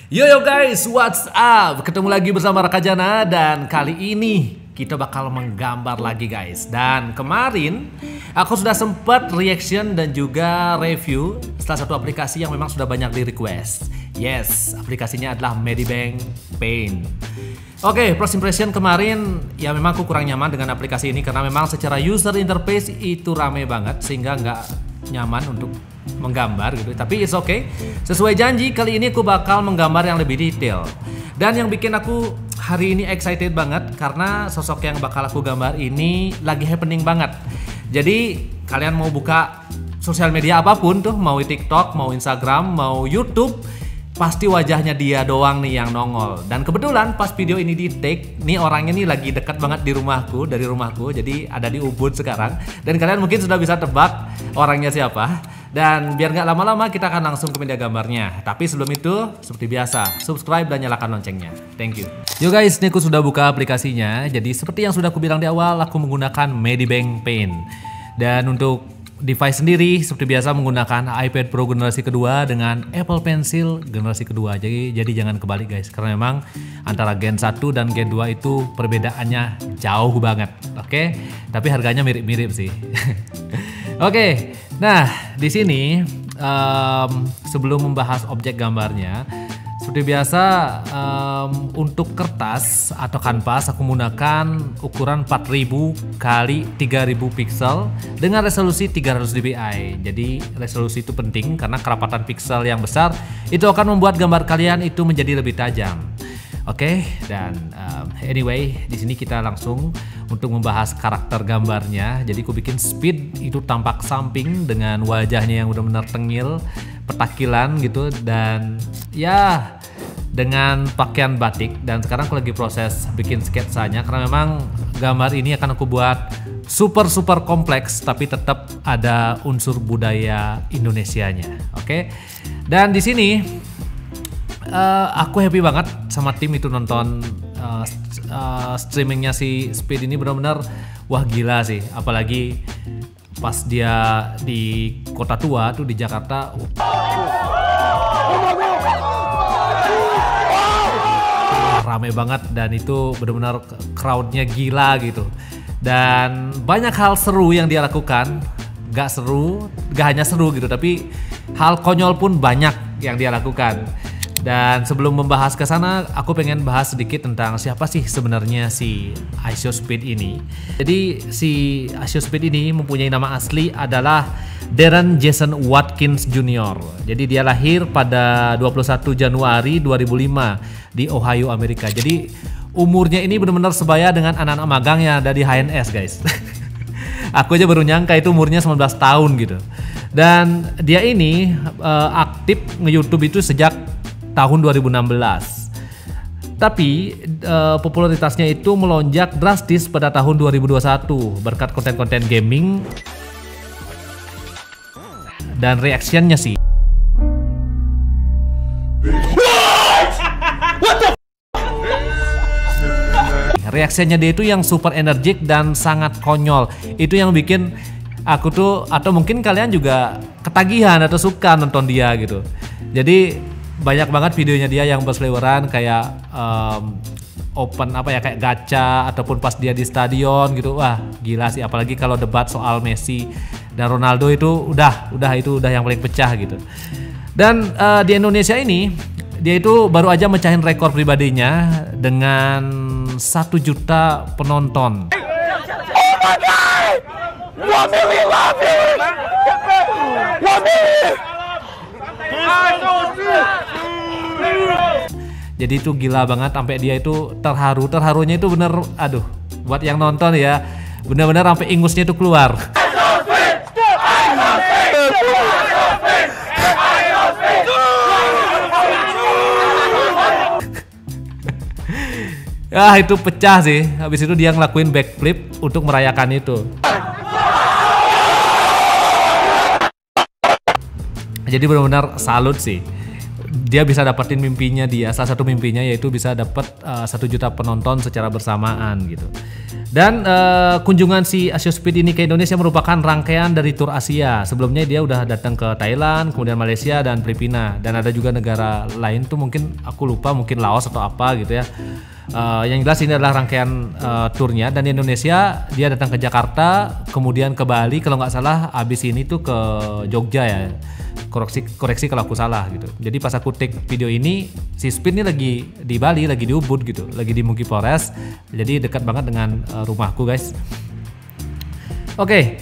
Yo guys, what's up? Ketemu lagi bersama Rakajana dan kali ini kita bakal menggambar lagi guys. Dan kemarin aku sudah sempat reaction dan juga review salah satu aplikasi yang memang sudah banyak di request. Yes, aplikasinya adalah Medibank Paint. Oke, first impression kemarin ya memang aku kurang nyaman dengan aplikasi ini karena memang secara user interface itu rame banget sehingga nggak nyaman untuk menggambar gitu. Tapi it's okay. Sesuai janji kali ini aku bakal menggambar yang lebih detail. Dan yang bikin aku hari ini excited banget karena sosok yang bakal aku gambar ini lagi happening banget. Jadi kalian mau buka sosial media apapun tuh, mau TikTok, mau Instagram, mau YouTube, pasti wajahnya dia doang nih yang nongol. Dan kebetulan pas video ini di take, nih orangnya nih lagi dekat banget di rumahku, dari rumahku. Jadi ada di Ubud sekarang. Dan kalian mungkin sudah bisa tebak orangnya siapa. Dan biar nggak lama-lama kita akan langsung ke media gambarnya. Tapi sebelum itu, seperti biasa, subscribe dan nyalakan loncengnya. Thank you. Yo guys, ini aku sudah buka aplikasinya. Jadi seperti yang sudah aku bilang di awal, aku menggunakan Medibank Paint. Dan untuk device sendiri seperti biasa menggunakan iPad Pro generasi kedua dengan Apple Pencil generasi kedua. Jadi jangan kebalik guys, karena memang antara Gen 1 dan Gen 2 itu perbedaannya jauh banget. Oke? Tapi harganya mirip-mirip sih. Oke. Nah, di sini sebelum membahas objek gambarnya, seperti biasa untuk kertas atau kanvas aku menggunakan ukuran 4000 kali 3000 pixel dengan resolusi 300 dpi. Jadi resolusi itu penting karena kerapatan pixel yang besar itu akan membuat gambar kalian itu menjadi lebih tajam. Oke, dan anyway, di sini kita langsung untuk membahas karakter gambarnya. Jadi aku bikin speed itu tampak samping dengan wajahnya yang udah benar tengil, petakilan gitu, dan ya dengan pakaian batik. Dan sekarang aku lagi proses bikin sketsanya karena memang gambar ini akan aku buat super kompleks tapi tetap ada unsur budaya Indonesianya. Oke. Dan di sini aku happy banget sama tim itu nonton streamingnya si Speed ini, benar-benar wah gila sih. Apalagi pas dia di kota tua tuh di Jakarta, rame banget dan itu benar-benar crowdnya gila gitu. Dan banyak hal seru yang dia lakukan. Gak hanya seru gitu, tapi hal konyol pun banyak yang dia lakukan. Dan sebelum membahas ke sana, aku pengen bahas sedikit tentang siapa sih sebenarnya si IShowSpeed ini. Jadi si IShowSpeed ini mempunyai nama asli adalah Darren Jason Watkins Jr. Jadi dia lahir pada 21 Januari 2005 di Ohio, Amerika. Jadi umurnya ini benar-benar sebaya dengan anak-anak magang yang ada di HNS guys. Aku aja baru nyangka itu umurnya 19 tahun gitu. Dan dia ini aktif nge-YouTube itu sejak tahun 2016. Tapi popularitasnya itu melonjak drastis pada tahun 2021 berkat konten-konten gaming dan reactionnya sih. Reaksinya dia itu yang super energik dan sangat konyol. Itu yang bikin aku tuh, atau mungkin kalian juga ketagihan atau suka nonton dia gitu. Jadi banyak banget videonya dia yang berseliweran kayak open kayak gacha ataupun pas dia di stadion gitu. Wah gila sih, apalagi kalau debat soal Messi dan Ronaldo itu udah yang paling pecah gitu. Dan di Indonesia ini dia itu baru aja mecahin rekor pribadinya dengan 1 juta penonton. Oh my God! 1 million laughing! 1 million! Jadi itu gila banget sampai dia itu terharunya itu bener, aduh, buat yang nonton ya bener-bener sampai ingusnya itu keluar. Itu pecah sih. Habis itu dia ngelakuin backflip untuk merayakan itu. Jadi benar-benar salut sih. dia bisa dapetin mimpinya dia. Salah satu mimpinya yaitu bisa dapat 1 juta penonton secara bersamaan gitu. Dan kunjungan si Asiospeed ini ke Indonesia merupakan rangkaian dari tur Asia. Sebelumnya dia udah datang ke Thailand, kemudian Malaysia dan Filipina, dan ada juga negara lain tuh mungkin aku lupa, mungkin Laos atau apa gitu ya. Yang jelas ini adalah rangkaian turnya, dan di Indonesia dia datang ke Jakarta, kemudian ke Bali, kalau nggak salah abis ini tuh ke Jogja ya, koreksi kalau aku salah gitu. Jadi pas aku take video ini, si Speed ini lagi di Bali, lagi di Ubud gitu, lagi di Monkey Forest, jadi dekat banget dengan rumahku guys. Oke.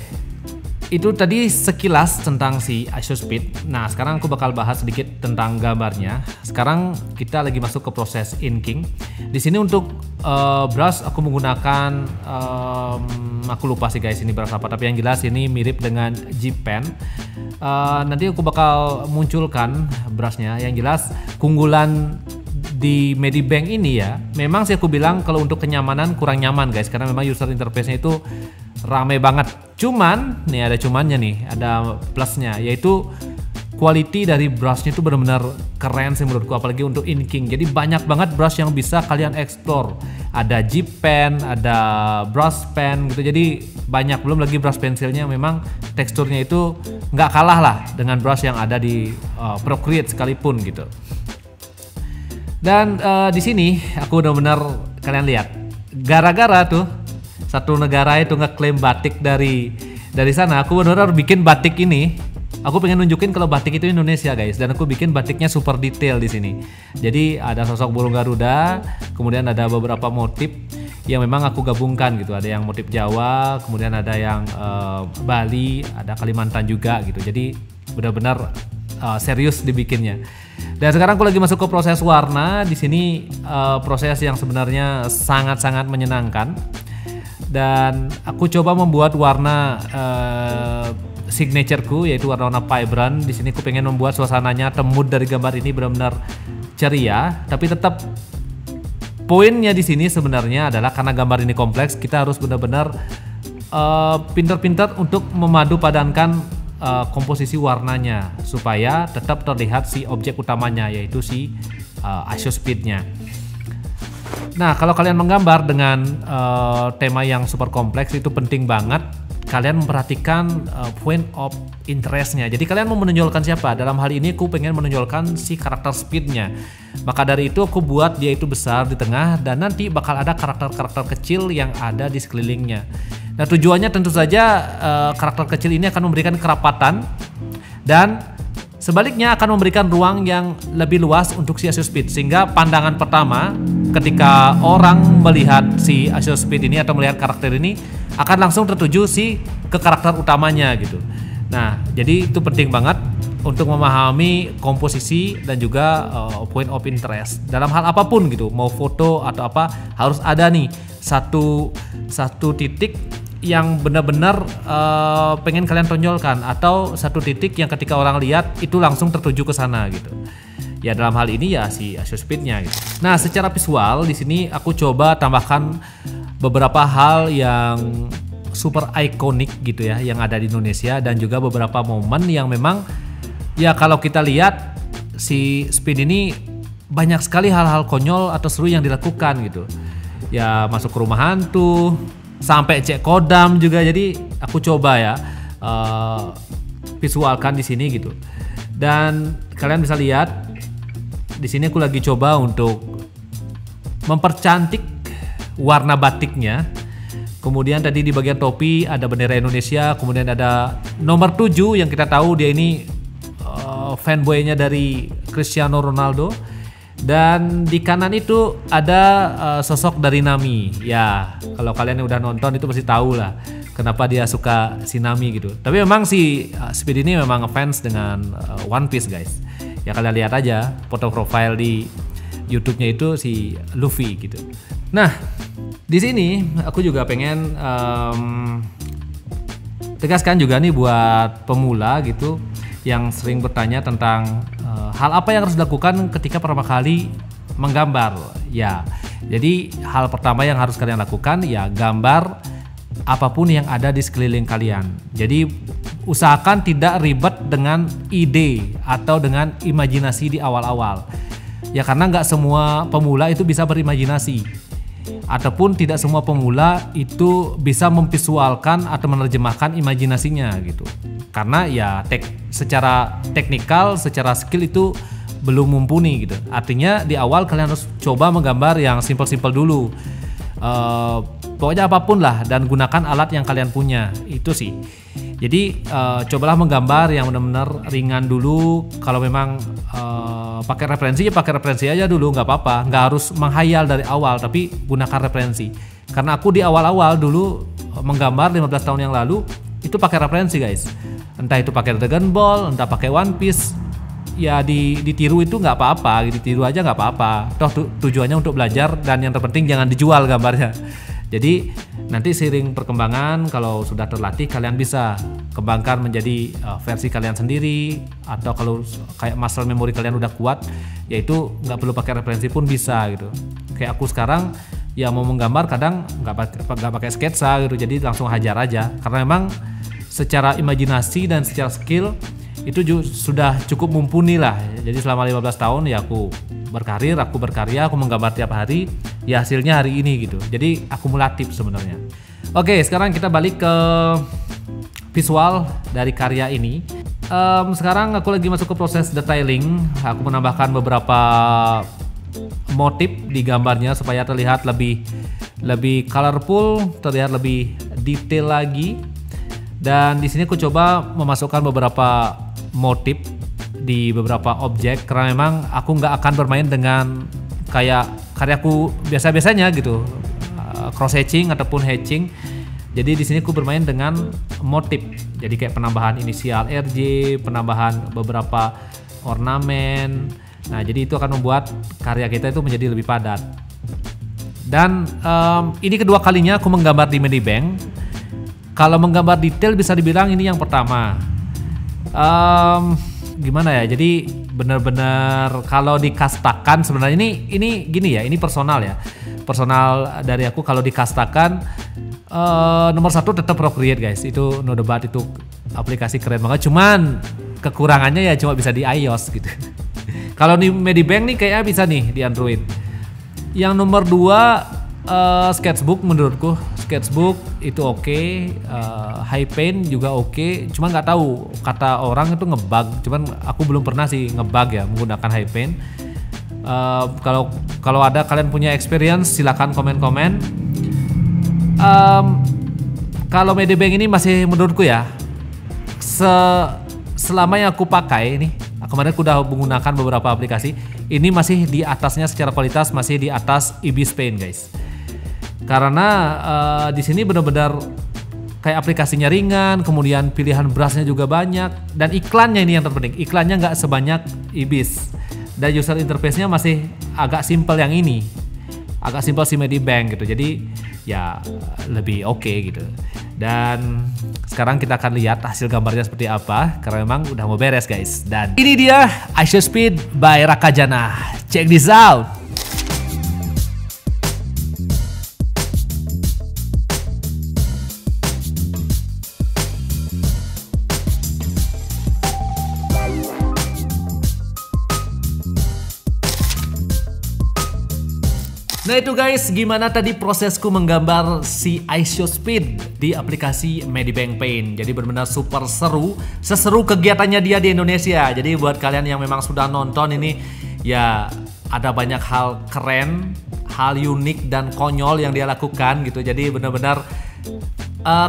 Itu tadi sekilas tentang si Asiospeed. Nah, sekarang aku bakal bahas sedikit tentang gambarnya. Sekarang kita lagi masuk ke proses inking. Di sini untuk brush aku menggunakan aku lupa sih guys ini brush apa, tapi yang jelas ini mirip dengan Jeep Pen. Nanti aku bakal munculkan brushnya. Yang jelas keunggulan di Medibank ini ya, memang sih aku bilang kalau untuk kenyamanan kurang nyaman guys, karena memang user interface-nya itu rame banget. Cuman nih ada cumannya nih, ada plusnya, yaitu quality dari brushnya itu benar-benar keren sih menurutku, apalagi untuk inking. Jadi banyak banget brush yang bisa kalian explore. Ada Jeep Pen, ada brush pen gitu, jadi banyak. Belum lagi brush pensilnya, memang teksturnya itu nggak kalah lah dengan brush yang ada di Procreate sekalipun gitu. Dan di sini aku benar-benar kalian lihat, gara-gara tuh satu negara itu ngeklaim batik dari sana, aku benar-benar bikin batik ini. Aku pengen nunjukin kalau batik itu Indonesia guys, dan aku bikin batiknya super detail di sini. Jadi ada sosok burung Garuda, kemudian ada beberapa motif yang memang aku gabungkan gitu. Ada yang motif Jawa, kemudian ada yang Bali, ada Kalimantan juga gitu. Jadi benar-benar serius dibikinnya. Dan sekarang aku lagi masuk ke proses warna. Di sini proses yang sebenarnya sangat-sangat menyenangkan. Dan aku coba membuat warna signatureku, yaitu warna-warna vibrant. Di sini aku pengen membuat suasananya atau mood dari gambar ini benar-benar ceria, tapi tetap poinnya di sini sebenarnya adalah karena gambar ini kompleks, kita harus benar-benar pintar-pintar untuk memadu padankan komposisi warnanya supaya tetap terlihat si objek utamanya, yaitu si Asiospeed-nya. Nah, kalau kalian menggambar dengan tema yang super kompleks, itu penting banget kalian memperhatikan point of interest-nya. Jadi kalian mau menonjolkan siapa? Dalam hal ini aku pengen menonjolkan si karakter Speed-nya. Maka dari itu aku buat dia itu besar di tengah, dan nanti bakal ada karakter-karakter kecil yang ada di sekelilingnya. Nah, tujuannya tentu saja karakter kecil ini akan memberikan kerapatan, dan sebaliknya akan memberikan ruang yang lebih luas untuk si Asiospeed, sehingga pandangan pertama ketika orang melihat si Asiospeed ini atau melihat karakter ini akan langsung tertuju ke karakter utamanya gitu. Nah, jadi itu penting banget untuk memahami komposisi dan juga point of interest dalam hal apapun gitu, mau foto atau apa, harus ada nih satu titik yang benar-benar pengen kalian tonjolkan, atau satu titik yang ketika orang lihat itu langsung tertuju ke sana gitu. Ya, dalam hal ini ya si Asiospeed-nya gitu. Nah, secara visual di sini aku coba tambahkan beberapa hal yang super ikonik gitu ya, yang ada di Indonesia, dan juga beberapa momen yang memang ya kalau kita lihat si Speed ini banyak sekali hal-hal konyol atau seru yang dilakukan gitu. Ya, masuk ke rumah hantu, sampai cek kodam juga. Jadi aku coba ya visualkan di sini gitu. Dan kalian bisa lihat di sini aku lagi coba untuk mempercantik warna batiknya. Kemudian tadi di bagian topi ada bendera Indonesia, kemudian ada nomor 7 yang kita tahu dia ini fanboy-nya dari Cristiano Ronaldo. Dan di kanan itu ada sosok dari Nami. Ya, kalau kalian yang udah nonton itu pasti tahu lah kenapa dia suka si Nami gitu. Tapi memang si Speed ini memang ngefans dengan One Piece guys. Ya, kalian lihat aja foto profile di YouTube-nya itu si Luffy gitu. Nah, di sini aku juga pengen tegaskan juga nih buat pemula gitu yang sering bertanya tentang hal apa yang harus dilakukan ketika pertama kali menggambar. Ya, jadi hal pertama yang harus kalian lakukan ya gambar apapun yang ada di sekeliling kalian. Jadi usahakan tidak ribet dengan ide atau dengan imajinasi di awal-awal. Ya karena nggak semua pemula itu bisa berimajinasi. Ataupun tidak semua pemula itu bisa memvisualkan atau menerjemahkan imajinasinya gitu. Karena ya secara teknikal, secara skill itu belum mumpuni gitu. Artinya di awal kalian harus coba menggambar yang simple-simple dulu. Pokoknya apapun lah dan gunakan alat yang kalian punya itu sih. Jadi cobalah menggambar yang benar-benar ringan dulu. Kalau memang pakai referensi ya pakai referensi aja dulu, nggak apa-apa. Nggak harus menghayal dari awal, tapi gunakan referensi. Karena aku di awal-awal dulu menggambar 15 tahun yang lalu itu pakai referensi guys. Entah itu pakai Dragon Ball, entah pakai One Piece. Ya ditiru itu nggak apa-apa, ditiru aja nggak apa-apa. Toh tujuannya untuk belajar dan yang terpenting jangan dijual gambarnya. Jadi nanti seiring perkembangan kalau sudah terlatih kalian bisa kembangkan menjadi versi kalian sendiri, atau kalau kayak muscle memory kalian udah kuat, yaitu nggak perlu pakai referensi pun bisa gitu. Kayak aku sekarang ya mau menggambar kadang nggak pakai sketsa gitu, jadi langsung hajar aja karena memang secara imajinasi dan secara skill itu sudah cukup mumpuni lah. Jadi selama 15 tahun ya aku berkarir, aku berkarya, aku menggambar tiap hari, ya hasilnya hari ini gitu. Jadi akumulatif sebenarnya. Oke, sekarang kita balik ke visual dari karya ini. Sekarang aku lagi masuk ke proses detailing. Aku menambahkan beberapa motif di gambarnya supaya terlihat lebih colorful, terlihat lebih detail lagi. Dan di sini aku coba memasukkan beberapa motif di beberapa objek karena memang aku nggak akan bermain dengan kayak karyaku biasa-biasanya gitu, cross hatching ataupun hatching. Jadi di sini aku bermain dengan motif. Jadi kayak penambahan inisial RJ, penambahan beberapa ornamen. Nah, jadi itu akan membuat karya kita itu menjadi lebih padat. Dan ini kedua kalinya aku menggambar di Medibank. Kalau menggambar detail bisa dibilang ini yang pertama. Gimana ya? Jadi benar-benar kalau dikastakan sebenarnya ini gini ya, ini personal ya. Personal dari aku kalau dikastakan nomor 1 tetap Procreate guys. Itu no debat, itu aplikasi keren banget. Cuman kekurangannya ya cuma bisa di iOS gitu. Kalau di Medibank nih kayaknya bisa nih di Android. Yang nomor 2 Sketchbook menurutku. Sketchbook itu oke, HiPaint juga oke. Cuma nggak tahu kata orang itu ngebug. Cuman aku belum pernah sih ngebug ya menggunakan HiPaint. Kalau ada kalian punya experience silakan komen-komen. Kalau Medibank ini masih menurutku ya selama yang aku pakai ini, kemarin aku udah menggunakan beberapa aplikasi, ini masih di atasnya secara kualitas, masih di atas Ibis Paint guys. Karena di sini benar-benar kayak aplikasinya ringan, kemudian pilihan brushnya juga banyak, dan iklannya ini yang terpenting, iklannya nggak sebanyak Ibis, dan user interface-nya masih agak simple yang ini, agak simple si Medibank gitu, jadi ya lebih oke gitu. Dan sekarang kita akan lihat hasil gambarnya seperti apa, karena memang udah mau beres guys. Dan ini dia iShowSpeed by Rakajana. Check this out. Nah itu guys, gimana tadi prosesku menggambar si iShowSpeed di aplikasi Medibank Paint. Jadi benar-benar super seru, seseru kegiatannya dia di Indonesia. Jadi buat kalian yang memang sudah nonton ini, ya ada banyak hal keren, hal unik dan konyol yang dia lakukan gitu. Jadi benar-benar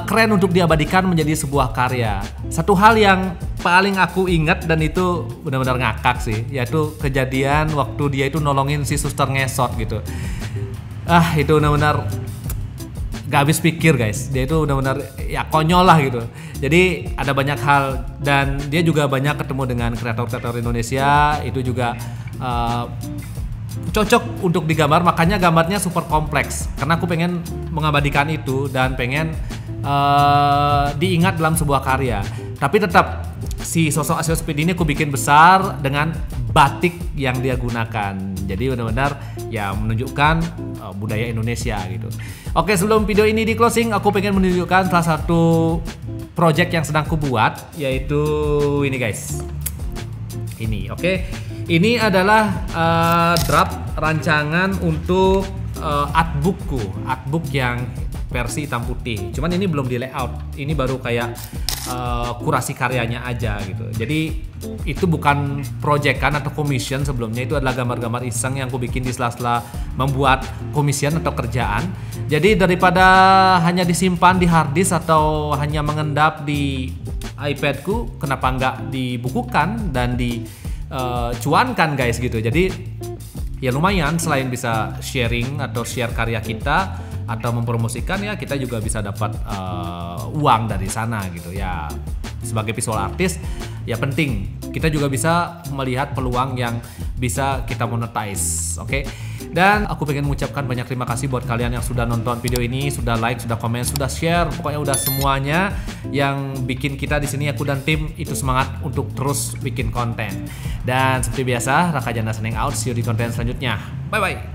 keren untuk diabadikan menjadi sebuah karya. Satu hal yang paling aku ingat dan itu benar-benar ngakak sih, yaitu kejadian waktu dia itu nolongin si suster ngesot gitu. Itu benar-benar gak habis pikir guys. Dia itu benar-benar ya konyol lah gitu. Jadi ada banyak hal, dan dia juga banyak ketemu dengan kreator-kreator Indonesia. Itu juga cocok untuk digambar, makanya gambarnya super kompleks. Karena aku pengen mengabadikan itu dan pengen diingat dalam sebuah karya. Tapi tetap si sosok iShowSpeed ini aku bikin besar dengan batik yang dia gunakan. Jadi benar-benar ya menunjukkan budaya Indonesia gitu. Oke, sebelum video ini di closing, aku pengen menunjukkan salah satu project yang sedang kubuat, yaitu ini guys. Ini, oke. Ini adalah draft rancangan untuk artbook yang versi hitam putih. Cuman ini belum di layout. Ini baru kayak kurasi karyanya aja gitu. Jadi itu bukan project kan atau commission. Sebelumnya itu adalah gambar-gambar iseng yang aku bikin di sela-sela membuat commission atau kerjaan. Jadi daripada hanya disimpan di hard disk atau hanya mengendap di iPadku, kenapa nggak dibukukan dan dicuankan guys gitu. Jadi ya lumayan, selain bisa sharing atau share karya kita atau mempromosikan, ya kita juga bisa dapat uang dari sana gitu ya. Sebagai visual artist ya penting kita juga bisa melihat peluang yang bisa kita monetize, oke? Dan aku pengen mengucapkan banyak terima kasih buat kalian yang sudah nonton video ini, sudah like, sudah komen, sudah share, pokoknya udah semuanya yang bikin kita di sini, aku dan tim itu semangat untuk terus bikin konten. Dan seperti biasa, Rakajana signing out, see you di konten selanjutnya. Bye bye.